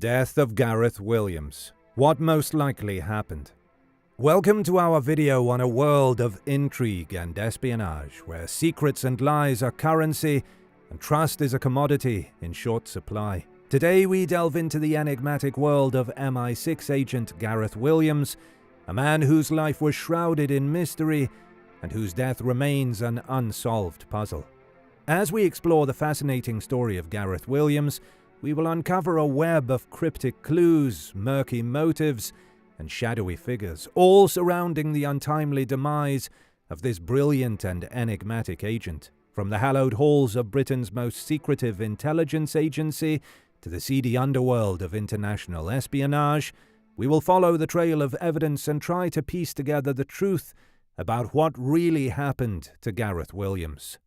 Death of Gareth Williams. What most likely happened? Welcome to our video on a world of intrigue and espionage, where secrets and lies are currency and trust is a commodity in short supply. Today we delve into the enigmatic world of MI6 agent Gareth Williams, a man whose life was shrouded in mystery and whose death remains an unsolved puzzle. As we explore the fascinating story of Gareth Williams, we will uncover a web of cryptic clues, murky motives, and shadowy figures, all surrounding the untimely demise of this brilliant and enigmatic agent. From the hallowed halls of Britain's most secretive intelligence agency to the seedy underworld of international espionage, we will follow the trail of evidence and try to piece together the truth about what really happened to Gareth Williams.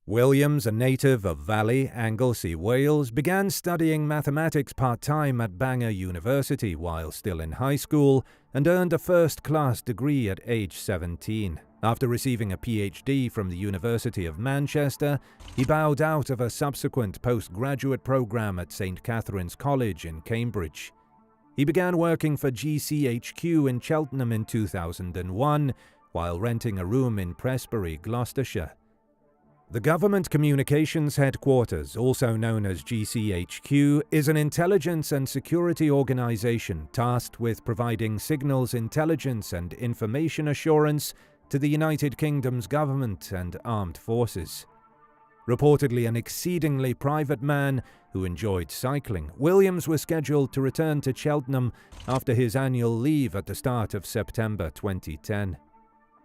Williams, a native of Valley, Anglesey, Wales, began studying mathematics part-time at Bangor University while still in high school and earned a first-class degree at age 17. After receiving a PhD from the University of Manchester, he bowed out of a subsequent postgraduate program at St. Catherine's College in Cambridge. He began working for GCHQ in Cheltenham in 2001 while renting a room in Prestbury, Gloucestershire. The Government Communications Headquarters, also known as GCHQ, is an intelligence and security organization tasked with providing signals intelligence and information assurance to the United Kingdom's government and armed forces. Reportedly an exceedingly private man who enjoyed cycling, Williams was scheduled to return to Cheltenham after his annual leave at the start of September 2010.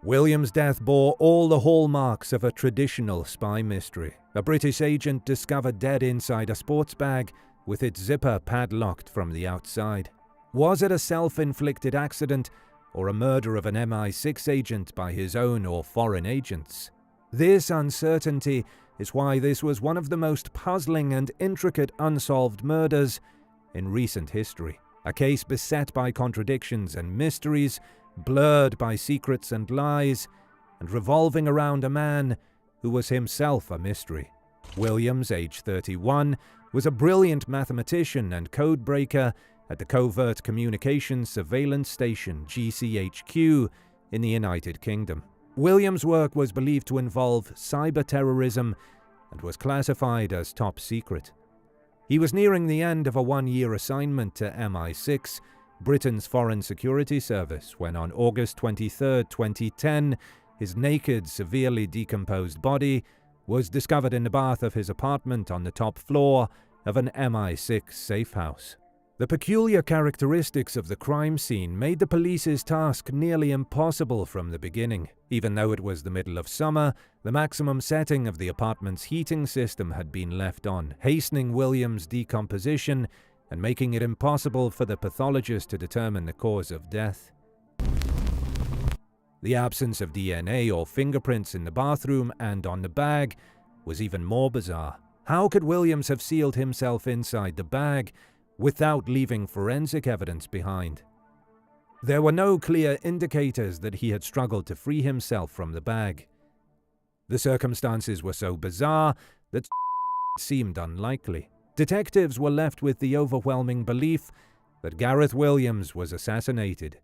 Williams' death bore all the hallmarks of a traditional spy mystery. A British agent discovered dead inside a sports bag with its zipper padlocked from the outside. Was it a self-inflicted accident or a murder of an MI6 agent by his own or foreign agents? This uncertainty is why this was one of the most puzzling and intricate unsolved murders in recent history. A case beset by contradictions and mysteries, blurred by secrets and lies, and revolving around a man who was himself a mystery. Williams, age 31, was a brilliant mathematician and codebreaker at the Covert Communications Surveillance Station, GCHQ, in the United Kingdom. Williams' work was believed to involve cyber-terrorism and was classified as top secret. He was nearing the end of a one-year assignment to MI6, Britain's Foreign Security Service, when on August 23, 2010, his naked, severely decomposed body was discovered in the bath of his apartment on the top floor of an MI6 safe house. The peculiar characteristics of the crime scene made the police's task nearly impossible from the beginning. Even though it was the middle of summer, the maximum setting of the apartment's heating system had been left on, hastening Williams' decomposition and making it impossible for the pathologist to determine the cause of death. The absence of DNA or fingerprints in the bathroom and on the bag was even more bizarre. How could Williams have sealed himself inside the bag without leaving forensic evidence behind? There were no clear indicators that he had struggled to free himself from the bag. The circumstances were so bizarre that seemed unlikely. Detectives were left with the overwhelming belief that Gareth Williams was assassinated.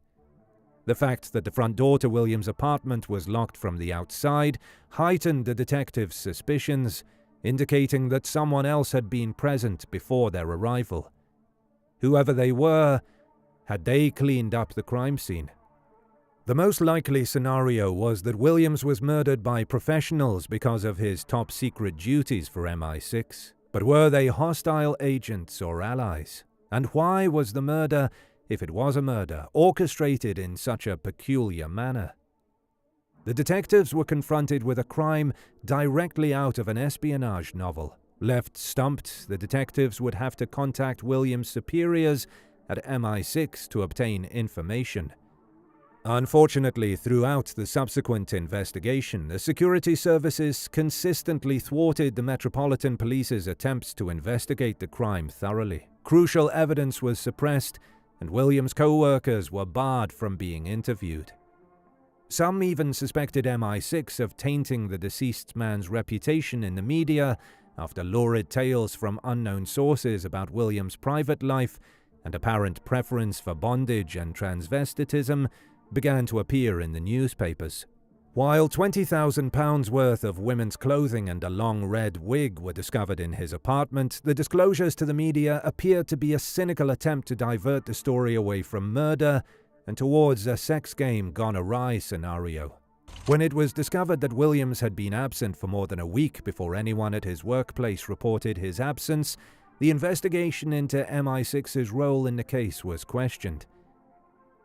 The fact that the front door to Williams' apartment was locked from the outside heightened the detectives' suspicions, indicating that someone else had been present before their arrival. Whoever they were, had they cleaned up the crime scene? The most likely scenario was that Williams was murdered by professionals because of his top-secret duties for MI6. But were they hostile agents or allies? And why was the murder, if it was a murder, orchestrated in such a peculiar manner? The detectives were confronted with a crime directly out of an espionage novel. Left stumped, the detectives would have to contact Williams' superiors at MI6 to obtain information. Unfortunately, throughout the subsequent investigation, the security services consistently thwarted the Metropolitan Police's attempts to investigate the crime thoroughly. Crucial evidence was suppressed, and Williams' co-workers were barred from being interviewed. Some even suspected MI6 of tainting the deceased man's reputation in the media after lurid tales from unknown sources about Williams' private life and apparent preference for bondage and transvestitism began to appear in the newspapers. While £20,000 worth of women's clothing and a long red wig were discovered in his apartment, the disclosures to the media appeared to be a cynical attempt to divert the story away from murder and towards a sex game gone awry scenario. When it was discovered that Williams had been absent for more than a week before anyone at his workplace reported his absence, the investigation into MI6's role in the case was questioned.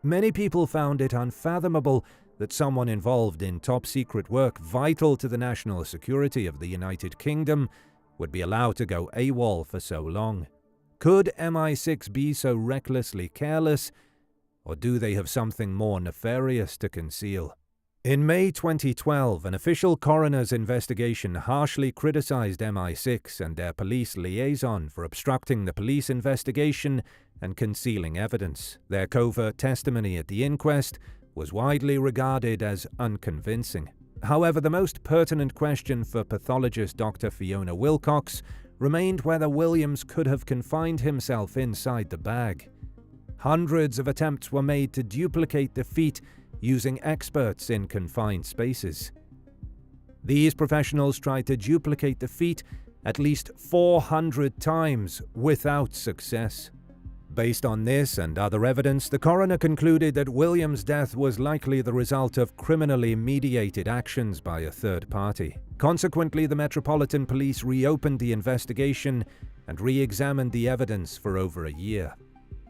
Many people found it unfathomable that someone involved in top-secret work vital to the national security of the United Kingdom would be allowed to go AWOL for so long. Could MI6 be so recklessly careless, or do they have something more nefarious to conceal? In May 2012, an official coroner's investigation harshly criticized MI6 and their police liaison for obstructing the police investigation and concealing evidence. Their covert testimony at the inquest was widely regarded as unconvincing. However, the most pertinent question for pathologist Dr. Fiona Wilcox remained whether Williams could have confined himself inside the bag. Hundreds of attempts were made to duplicate the feat using experts in confined spaces. These professionals tried to duplicate the feat at least 400 times without success. Based on this and other evidence, the coroner concluded that Williams' death was likely the result of criminally mediated actions by a third party. Consequently, the Metropolitan Police reopened the investigation and re-examined the evidence for over a year.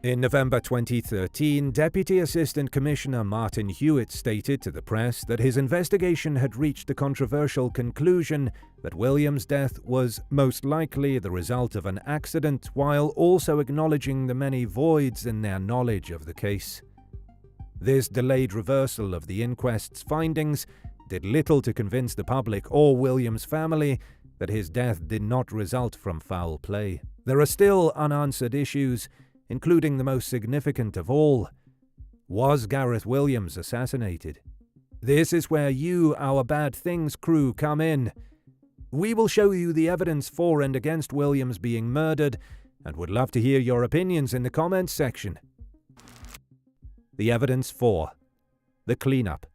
In November 2013, Deputy Assistant Commissioner Martin Hewitt stated to the press that his investigation had reached the controversial conclusion that Williams' death was most likely the result of an accident, while also acknowledging the many voids in their knowledge of the case. This delayed reversal of the inquest's findings did little to convince the public or Williams' family that his death did not result from foul play. There are still unanswered issues, including the most significant of all. Was Gareth Williams assassinated? This is where you, our Bad Things crew, come in. We will show you the evidence for and against Williams being murdered, and would love to hear your opinions in the comments section. The evidence for the cleanup.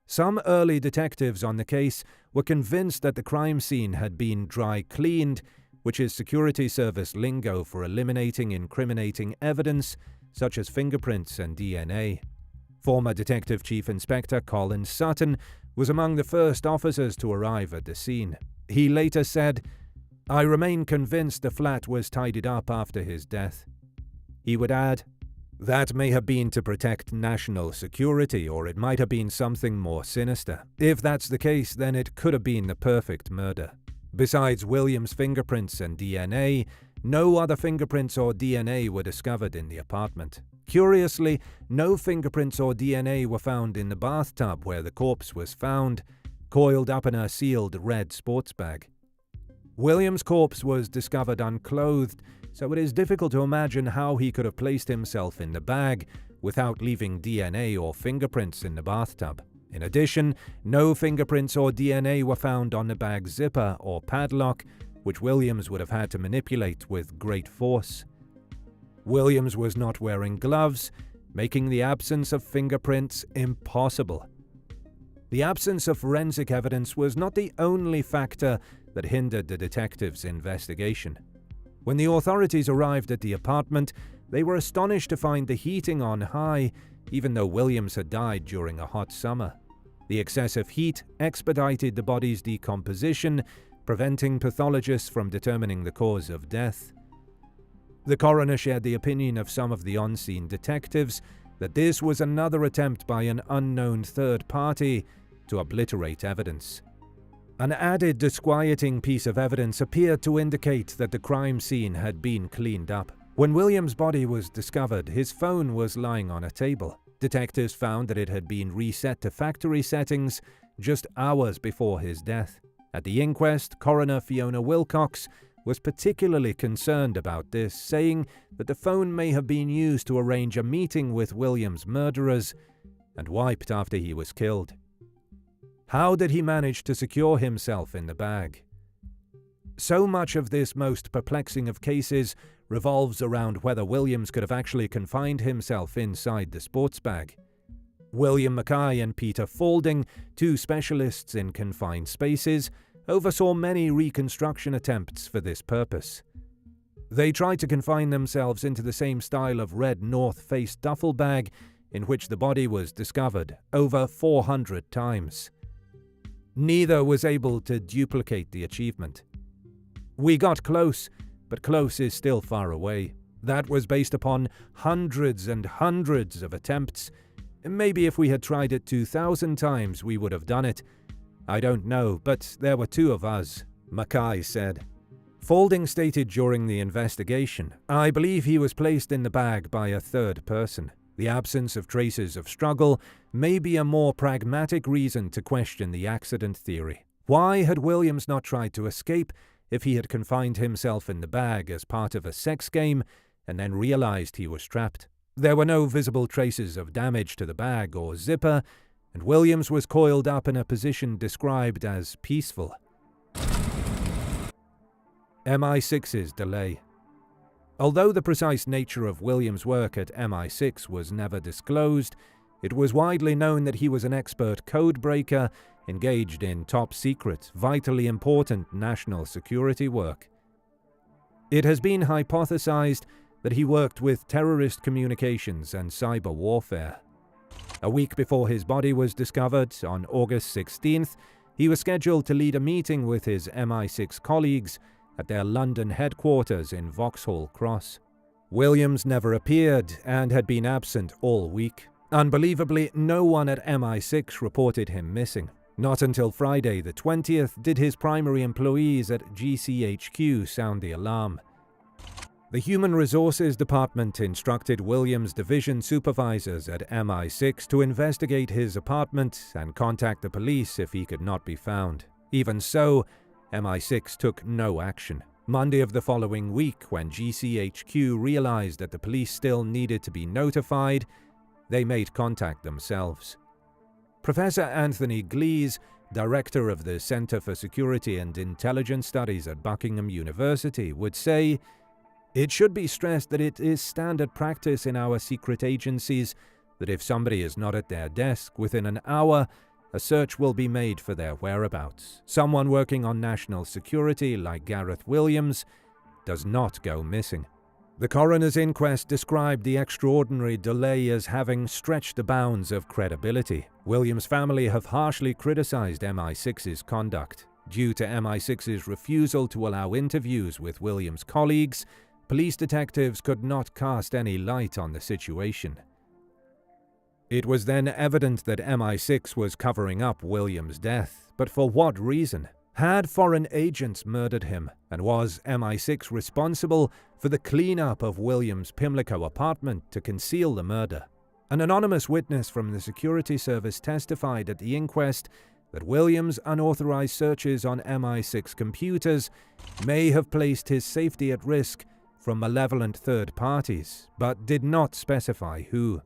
Some early detectives on the case were convinced that the crime scene had been dry cleaned, which is security service lingo for eliminating incriminating evidence such as fingerprints and DNA. Former Detective Chief Inspector Colin Sutton was among the first officers to arrive at the scene. He later said, "I remain convinced the flat was tidied up after his death." He would add, "That may have been to protect national security, or it might have been something more sinister. If that's the case, then it could have been the perfect murder." Besides Williams' fingerprints and DNA, no other fingerprints or DNA were discovered in the apartment. Curiously, no fingerprints or DNA were found in the bathtub where the corpse was found, coiled up in a sealed red sports bag. Williams' corpse was discovered unclothed, so it is difficult to imagine how he could have placed himself in the bag without leaving DNA or fingerprints in the bathtub. In addition, no fingerprints or DNA were found on the bag's zipper or padlock, which Williams would have had to manipulate with great force. Williams was not wearing gloves, making the absence of fingerprints impossible. The absence of forensic evidence was not the only factor that hindered the detectives' investigation. When the authorities arrived at the apartment, they were astonished to find the heating on high, even though Williams had died during a hot summer. The excessive heat expedited the body's decomposition, preventing pathologists from determining the cause of death. The coroner shared the opinion of some of the on-scene detectives that this was another attempt by an unknown third party to obliterate evidence. An added disquieting piece of evidence appeared to indicate that the crime scene had been cleaned up. When Williams' body was discovered, his phone was lying on a table. Detectives found that it had been reset to factory settings just hours before his death. At the inquest, coroner Fiona Wilcox was particularly concerned about this, saying that the phone may have been used to arrange a meeting with Williams' murderers and wiped after he was killed. How did he manage to secure himself in the bag? So much of this most perplexing of cases revolves around whether Williams could have actually confined himself inside the sports bag. William Mackay and Peter Faulding, two specialists in confined spaces, oversaw many reconstruction attempts for this purpose. They tried to confine themselves into the same style of red North Face duffel bag in which the body was discovered over 400 times. Neither was able to duplicate the achievement. We got close, but close is still far away. That was based upon hundreds and hundreds of attempts. Maybe if we had tried it 2,000 times, we would have done it. I don't know, but there were two of us, Mackay said. Faulding stated during the investigation, I believe he was placed in the bag by a third person. The absence of traces of struggle may be a more pragmatic reason to question the accident theory. Why had Williams not tried to escape if he had confined himself in the bag as part of a sex game and then realized he was trapped? There were no visible traces of damage to the bag or zipper, and Williams was coiled up in a position described as peaceful. MI6's delay. Although the precise nature of Williams' work at MI6 was never disclosed, it was widely known that he was an expert code breaker engaged in top-secret, vitally important national security work. It has been hypothesized that he worked with terrorist communications and cyber warfare. A week before his body was discovered, on August 16th, he was scheduled to lead a meeting with his MI6 colleagues at their London headquarters in Vauxhall Cross. Williams never appeared and had been absent all week. Unbelievably, no one at MI6 reported him missing. Not until Friday the 20th did his primary employees at GCHQ sound the alarm. The Human Resources Department instructed Williams' division supervisors at MI6 to investigate his apartment and contact the police if he could not be found. Even so, MI6 took no action. Monday of the following week, when GCHQ realized that the police still needed to be notified, they made contact themselves. Professor Anthony Glees, director of the Centre for Security and Intelligence Studies at Buckingham University, would say, "It should be stressed that it is standard practice in our secret agencies that if somebody is not at their desk within an hour, a search will be made for their whereabouts. Someone working on national security, like Gareth Williams, does not go missing." The coroner's inquest described the extraordinary delay as having stretched the bounds of credibility. Williams' family have harshly criticized MI6's conduct. Due to MI6's refusal to allow interviews with Williams' colleagues, police detectives could not cast any light on the situation. It was then evident that MI6 was covering up Williams' death, but for what reason? Had foreign agents murdered him, and was MI6 responsible for the cleanup of Williams' Pimlico apartment to conceal the murder? An anonymous witness from the security service testified at the inquest that Williams' unauthorized searches on MI6 computers may have placed his safety at risk from malevolent third parties, but did not specify who.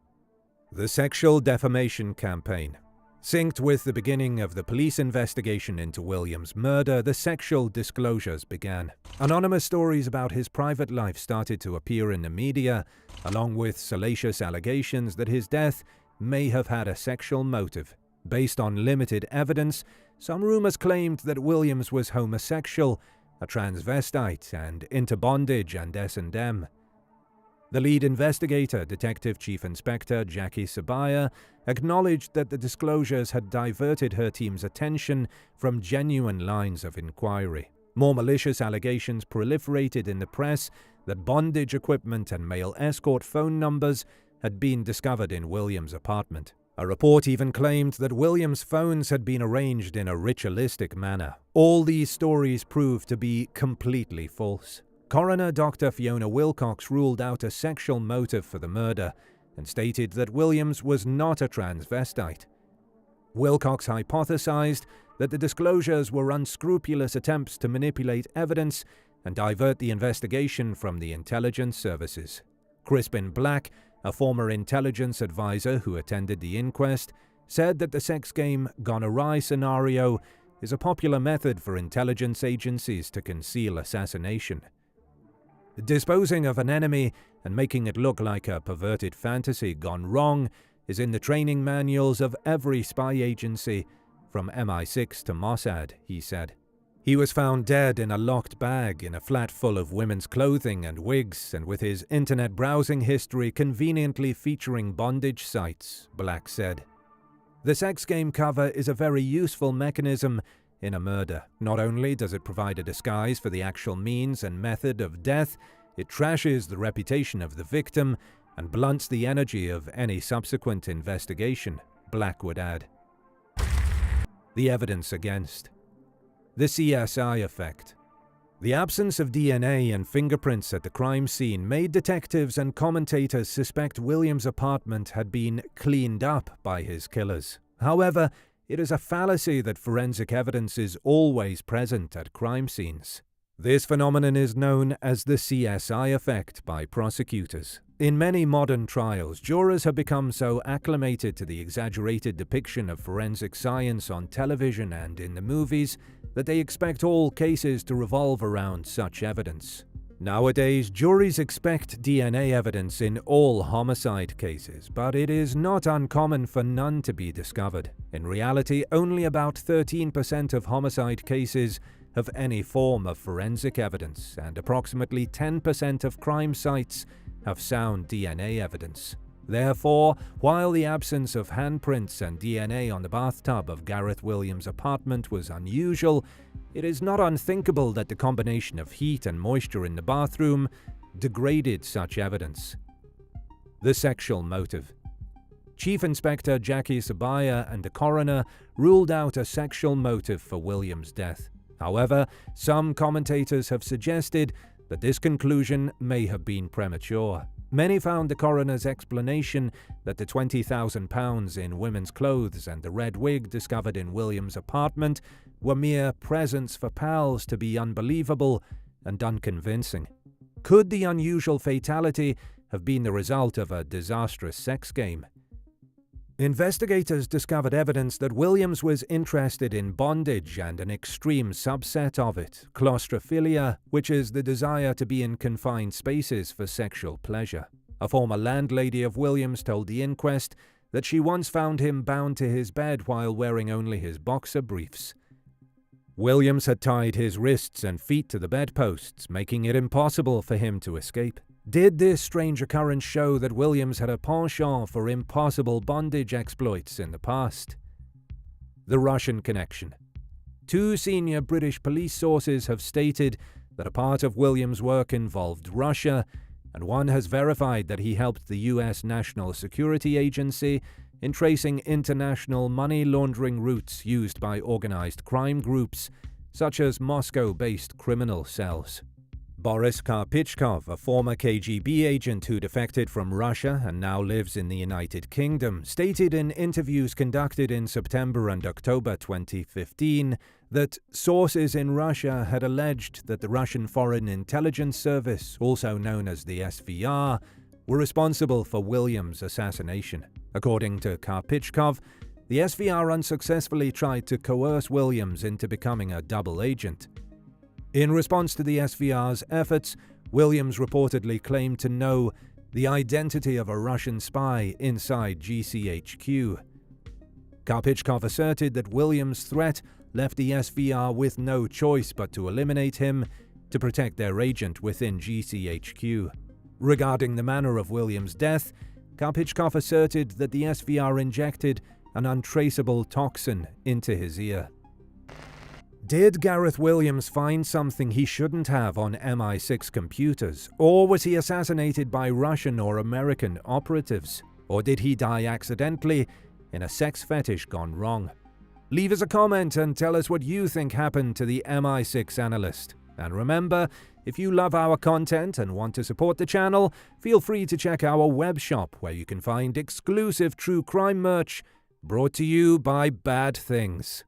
The sexual defamation campaign. Synced with the beginning of the police investigation into Williams' murder, the sexual disclosures began. Anonymous stories about his private life started to appear in the media, along with salacious allegations that his death may have had a sexual motive. Based on limited evidence, some rumors claimed that Williams was homosexual, a transvestite, and into bondage and S&M. The lead investigator, Detective Chief Inspector Jackie Sabaya, acknowledged that the disclosures had diverted her team's attention from genuine lines of inquiry. More malicious allegations proliferated in the press that bondage equipment and male escort phone numbers had been discovered in Williams' apartment. A report even claimed that Williams' phones had been arranged in a ritualistic manner. All these stories proved to be completely false. Coroner Dr. Fiona Wilcox ruled out a sexual motive for the murder and stated that Williams was not a transvestite. Wilcox hypothesized that the disclosures were unscrupulous attempts to manipulate evidence and divert the investigation from the intelligence services. Crispin Black, a former intelligence advisor who attended the inquest, said that the sex game gone awry scenario is a popular method for intelligence agencies to conceal assassination. Disposing of an enemy and making it look like a perverted fantasy gone wrong is in the training manuals of every spy agency, from MI6 to Mossad, he said. He was found dead in a locked bag in a flat full of women's clothing and wigs, and with his internet browsing history conveniently featuring bondage sites, Black said. The sex game cover is a very useful mechanism in a murder. Not only does it provide a disguise for the actual means and method of death, it trashes the reputation of the victim and blunts the energy of any subsequent investigation, Black would add. The evidence against. The CSI effect. The absence of DNA and fingerprints at the crime scene made detectives and commentators suspect Williams' apartment had been cleaned up by his killers. However, it is a fallacy that forensic evidence is always present at crime scenes. This phenomenon is known as the CSI effect by prosecutors. In many modern trials, jurors have become so acclimated to the exaggerated depiction of forensic science on television and in the movies that they expect all cases to revolve around such evidence. Nowadays, juries expect DNA evidence in all homicide cases, but it is not uncommon for none to be discovered. In reality, only about 13% of homicide cases have any form of forensic evidence, and approximately 10% of crime sites have sound DNA evidence. Therefore, while the absence of handprints and DNA on the bathtub of Gareth Williams' apartment was unusual, it is not unthinkable that the combination of heat and moisture in the bathroom degraded such evidence. The sexual motive. Chief Inspector Jackie Sabaya and the coroner ruled out a sexual motive for Williams' death. However, some commentators have suggested that this conclusion may have been premature. Many found the coroner's explanation that the £20,000 in women's clothes and the red wig discovered in Williams' apartment were mere presents for pals to be unbelievable and unconvincing. Could the unusual fatality have been the result of a disastrous sex game? Investigators discovered evidence that Williams was interested in bondage and an extreme subset of it, claustrophilia, which is the desire to be in confined spaces for sexual pleasure. A former landlady of Williams told the inquest that she once found him bound to his bed while wearing only his boxer briefs. Williams had tied his wrists and feet to the bedposts, making it impossible for him to escape. Did this strange occurrence show that Williams had a penchant for impossible bondage exploits in the past? The Russian connection. Two senior British police sources have stated that a part of Williams' work involved Russia, and one has verified that he helped the US National Security Agency in tracing international money laundering routes used by organized crime groups, such as Moscow-based criminal cells. Boris Karpichkov, a former KGB agent who defected from Russia and now lives in the United Kingdom, stated in interviews conducted in September and October 2015 that sources in Russia had alleged that the Russian Foreign Intelligence Service, also known as the SVR, were responsible for Williams' assassination. According to Karpichkov, the SVR unsuccessfully tried to coerce Williams into becoming a double agent. In response to the SVR's efforts, Williams reportedly claimed to know the identity of a Russian spy inside GCHQ. Karpichkov asserted that Williams' threat left the SVR with no choice but to eliminate him to protect their agent within GCHQ. Regarding the manner of Williams' death, Karpichkov asserted that the SVR injected an untraceable toxin into his ear. Did Gareth Williams find something he shouldn't have on MI6 computers? Or was he assassinated by Russian or American operatives? Or did he die accidentally in a sex fetish gone wrong? Leave us a comment and tell us what you think happened to the MI6 analyst. And remember, if you love our content and want to support the channel, feel free to check our web shop where you can find exclusive true crime merch brought to you by Bad Things.